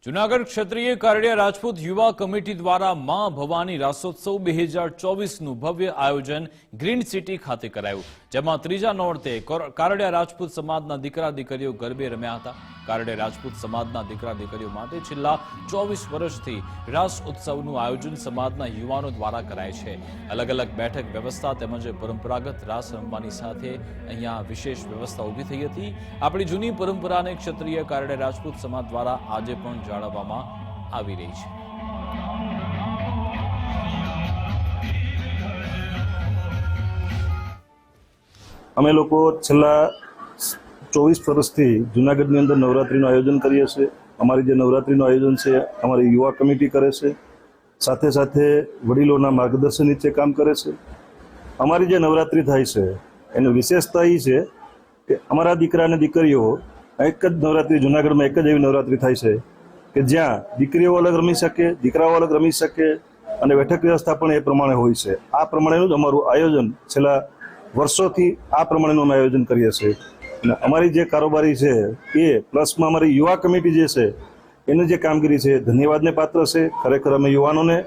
જૂનાગઢ ક્ષત્રિય કારડિયા રાજપૂત યુવા કમિટી દ્વારા માં ભવાની રાસોત્સવ 2024નું ભવ્ય આયોજન ગ્રીન સિટી ખાતે કરાયું, જેમાં ત્રીજા નોરતે કારડિયા રાજપૂત સમાજના દીકરા દીકરીઓ ગરબે રમ્યા હતા। કારડિયા રાજપૂત સમાજના દીકરા દીકરીઓ માટે છેલ્લા 24 વર્ષથી રાસ ઉત્સવનું આયોજન સમાજના યુવાનો દ્વારા કરાય છે। અલગ અલગ બેઠક વ્યવસ્થા તેમજ પરંપરાગત રાસ રમવાની સાથે અહીંયા વિશેષ વ્યવસ્થા ઊભી થઈ હતી। આપણી જૂની પરંપરાને ક્ષત્રિય કારડિયા રાજપૂત સમાજ દ્વારા આજે પણ જાળવવામાં આવી રહી છે। અમે લોકો છેલ્લા 24 વર્ષથી જૂનાગઢની અંદર નવરાત્રીનું આયોજન કરીએ છીએ। અમારી જે નવરાત્રીનું આયોજન છે અમારી યુવા કમિટી કરે છે, સાથે સાથે વડીલોના માર્ગદર્શન નીચે કામ કરે છે। અમારી જે નવરાત્રી થાય છે એની વિશેષતા એ છે કે અમારા દીકરા અને દીકરીઓ એક જ નવરાત્રી, જૂનાગઢમાં એક જ એવી નવરાત્રી થાય છે કે જ્યાં દીકરીઓ અલગ રમી શકે, દીકરાઓ અલગ રમી શકે અને બેઠક વ્યવસ્થા પણ એ પ્રમાણે હોય છે। આ પ્રમાણેનું જ અમારું આયોજન છેલ્લા વર્ષોથી આ પ્રમાણેનું અમે આયોજન કરીએ છીએ। અને અમારી જે કારોબારી છે એ પ્લસમાં અમારી યુવા કમિટી જે છે એની જે કામગીરી છે ધન્યવાદને પાત્ર છે। ખરેખર અમે યુવાનોને